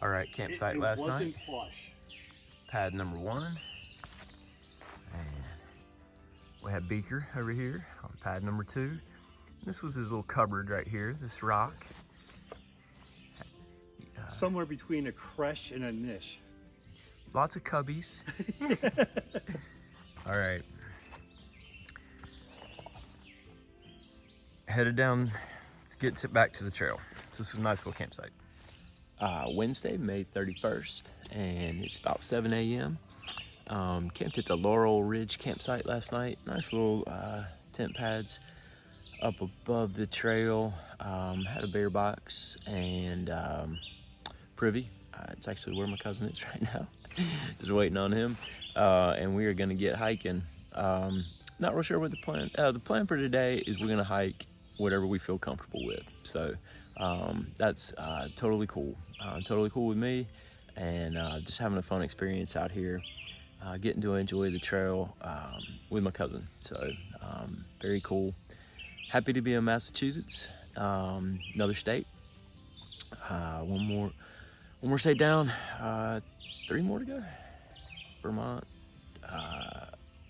All right, campsite It last night. wasn't plush. Pad number 1. And we have Beaker over here on pad number 2. This was his little cupboard right here, this rock. Somewhere between a creche and a niche. Lots of cubbies. All right. Headed down, gets it back to the trail. So this is a nice little campsite. Wednesday, May 31st, and it's about 7 a.m. Camped at the Laurel Ridge campsite last night. Nice little tent pads up above the trail. Had a bear box and privy. It's actually where my cousin is right now. Just waiting on him. And we are going to get hiking. Not real sure what the plan. The plan for today is we're going to hike whatever we feel comfortable with. So that's totally cool. Totally cool with me. And just having a fun experience out here. Getting to enjoy the trail with my cousin. So very cool. Happy to be in Massachusetts, another state. One more state down. 3 more to go. Vermont,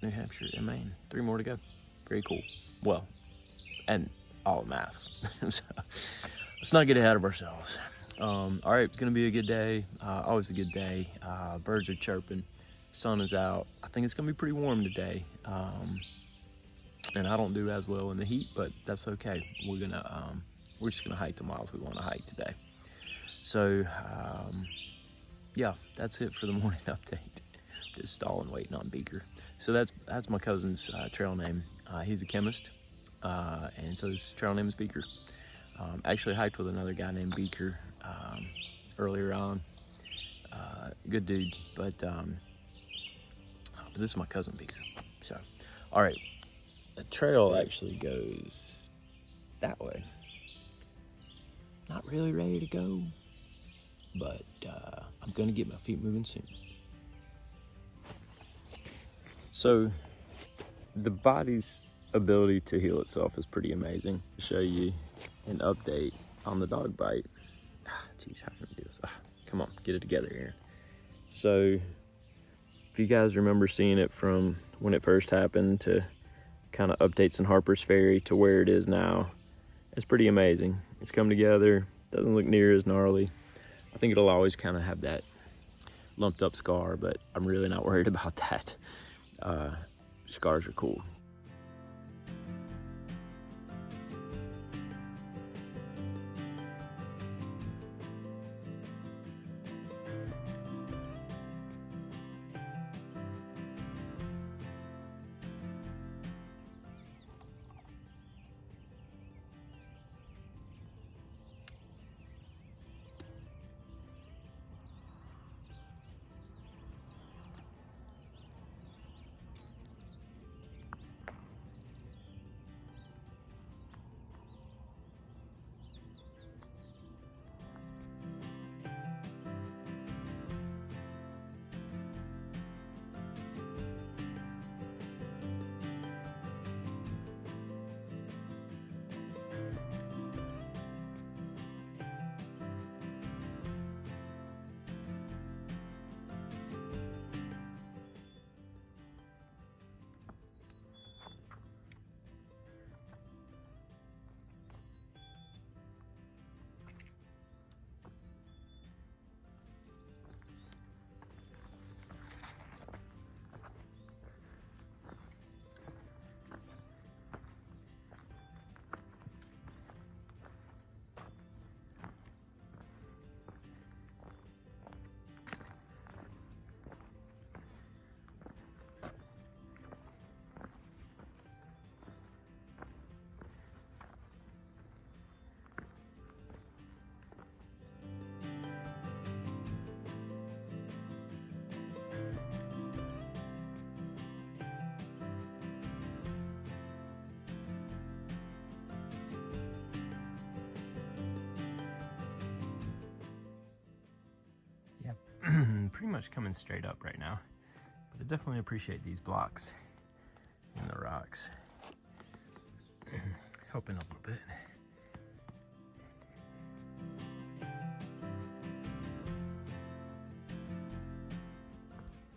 New Hampshire, and Maine. 3 more to go. Very cool. Well, and all of Mass. So let's not get ahead of ourselves. All right, it's gonna be a good day. Always a good day. Birds are chirping. Sun is out. I think it's gonna be pretty warm today. And I don't do as well in the heat, but that's okay. We're just gonna hike the miles we want to hike today. So yeah, that's it for the morning update. Just stalling, waiting on Beaker. So that's my cousin's trail name. He's a chemist, and so his trail name is Beaker. Actually hiked with another guy named Beaker earlier on. Good dude, but this is my cousin Beaker. So, all right, the trail actually goes that way. Not really ready to go, but I'm gonna get my feet moving soon. So the body's ability to heal itself is pretty amazing. I'll show you an update on the dog bite. Geez, how can I do this? Come on, get it together, Aaron. So if you guys remember seeing it from when it first happened to kind of updates in Harper's Ferry to where it is now, it's pretty amazing. It's come together, doesn't look near as gnarly. I think it'll always kind of have that lumped up scar, but I'm really not worried about that. Scars are cool. Pretty much coming straight up right now, but I definitely appreciate these blocks and the rocks helping a little bit.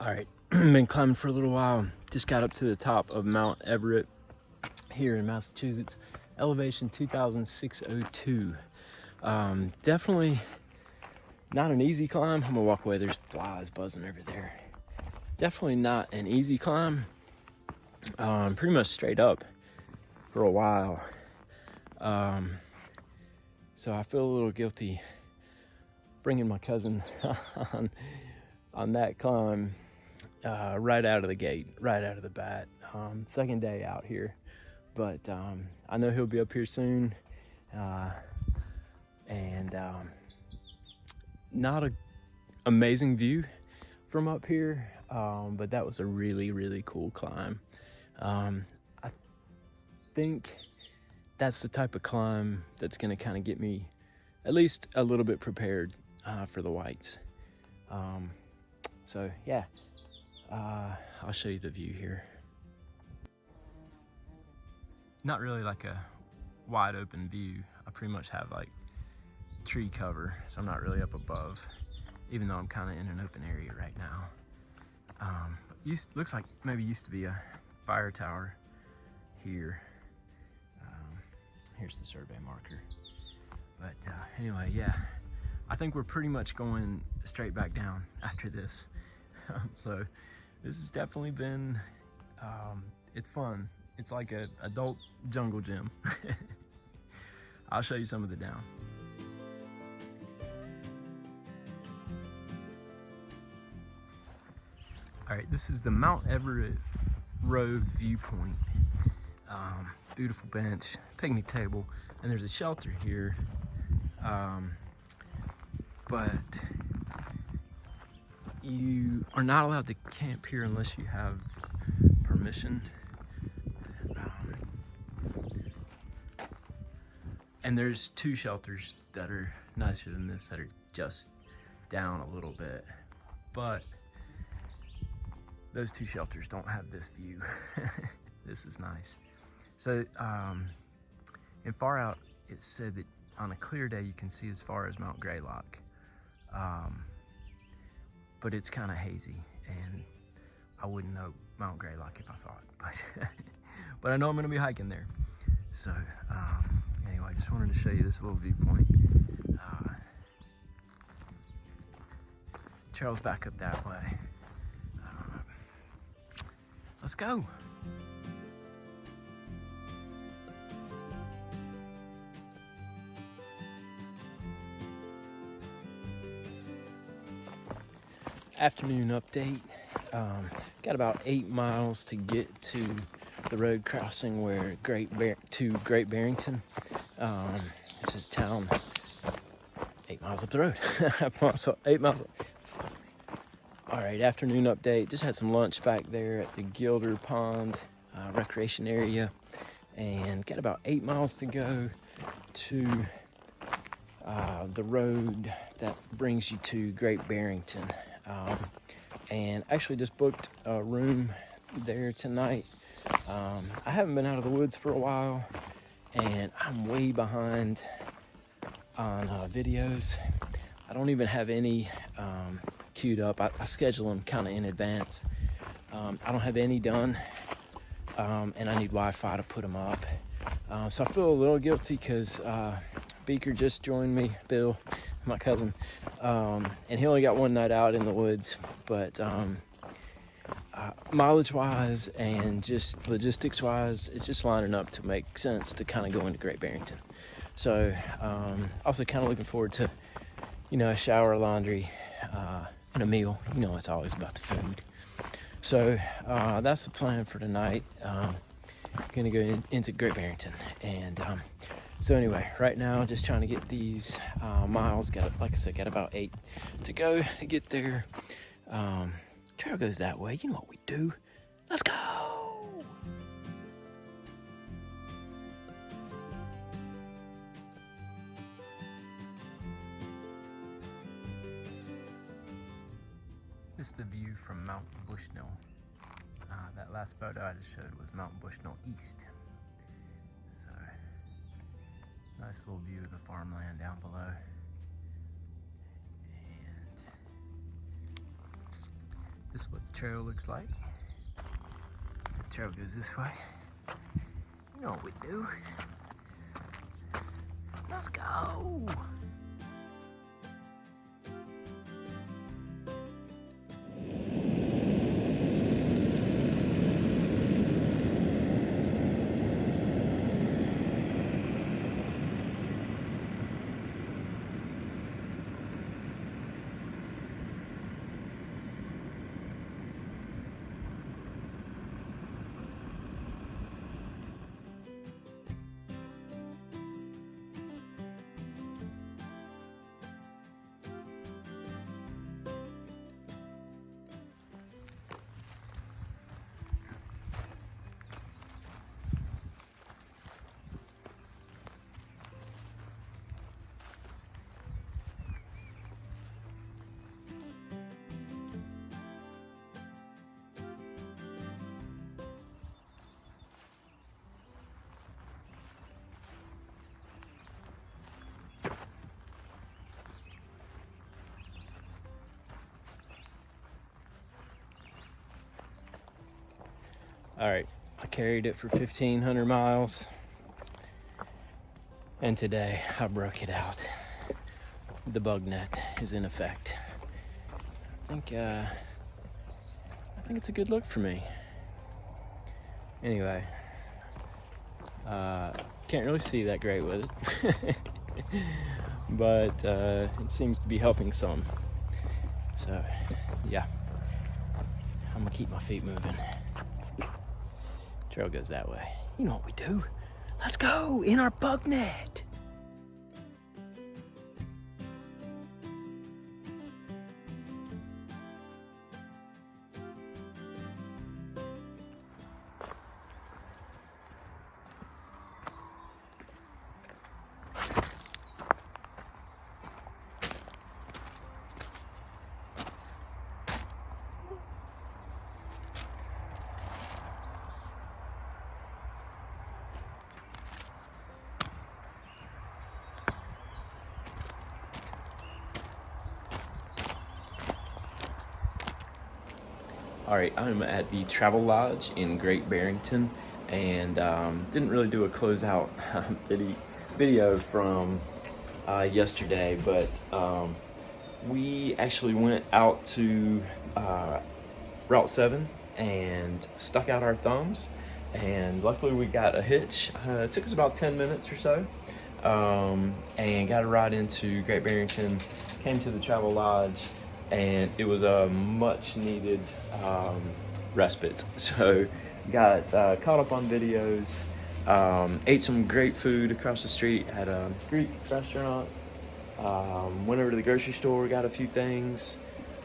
All right, been climbing for a little while. Just got up to the top of Mount Everett here in Massachusetts. Elevation 2,602. Definitely not an easy climb. I'm gonna walk away, there's flies buzzing over there. Definitely not an easy climb. Pretty much straight up for a while. So I feel a little guilty bringing my cousin on that climb right out of the gate, right out of the bat. Second day out here, but I know he'll be up here soon, and not a amazing view from up here, but that was a really, really cool climb. I think that's the type of climb that's gonna kind of get me at least a little bit prepared for the whites. So yeah, I'll show you the view here. Not really like a wide open view. I pretty much have like tree cover, so I'm not really up above, even though I'm kind of in an open area right now. Looks like maybe used to be a fire tower here. Here's the survey marker. But anyway, yeah, I think we're pretty much going straight back down after this. So this has definitely been, it's fun. It's like an adult jungle gym. I'll show you some of the down. All right, this is the Mount Everett Road viewpoint. Beautiful bench, picnic table, and there's a shelter here. But you are not allowed to camp here unless you have permission. And there's two shelters that are nicer than this that are just down a little bit, but those two shelters don't have this view. This is nice. So in far out, it said that on a clear day you can see as far as Mount Greylock, but it's kind of hazy, and I wouldn't know Mount Greylock if I saw it, but I know I'm gonna be hiking there. So anyway, I just wanted to show you this little viewpoint. Trail's back up that way. Let's go. Afternoon update. Got about 8 miles to get to the road crossing where Great Barrington, which is a town 8 miles up the road. 8 miles up. All right, afternoon update. Just had some lunch back there at the Gilder Pond recreation area, and got about 8 miles to go to the road that brings you to Great Barrington. And actually just booked a room there tonight. I haven't been out of the woods for a while, and I'm way behind on videos. I don't even have any queued up. I schedule them kind of in advance. I don't have any done, and I need Wi-Fi to put them up. So I feel a little guilty because Beaker just joined me, Bill, my cousin, and he only got one night out in the woods, but mileage-wise and just logistics-wise, it's just lining up to make sense to kind of go into Great Barrington. So also kind of looking forward to, a shower, laundry, and a meal. It's always about the food. So that's the plan for tonight. Gonna go into Great Barrington, and so anyway, right now just trying to get these miles. Like I said, got about 8 to go to get there. Trail goes that way. You know what we do. Let's go. This is the view from Mount Bushnell. That last photo I just showed was Mount Bushnell East. So, nice little view of the farmland down below. And This is what the trail looks like. The trail goes this way. You know what we do. Let's go. All right, I carried it for 1,500 miles, and today I broke it out. The bug net is in effect. I think it's a good look for me. Anyway, can't really see that great with it, but it seems to be helping some. So, yeah, I'm gonna keep my feet moving. Trail goes that way. You know what we do. Let's go in our bug net. All right, I'm at the Travel Lodge in Great Barrington, and didn't really do a closeout video from yesterday, but we actually went out to Route 7 and stuck out our thumbs, and luckily we got a hitch. It took us about 10 minutes or so, and got a ride into Great Barrington, came to the Travel Lodge, and it was a much needed respite. So got caught up on videos, ate some great food across the street at a Greek restaurant, went over to the grocery store, got a few things,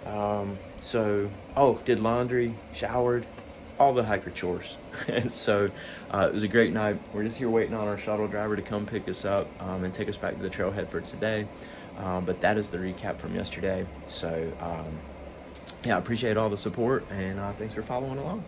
did laundry, showered, all the hiker chores. So it was a great night. We're just here waiting on our shuttle driver to come pick us up and take us back to the trailhead for today. But that is the recap from yesterday. So, yeah, I appreciate all the support, and thanks for following along.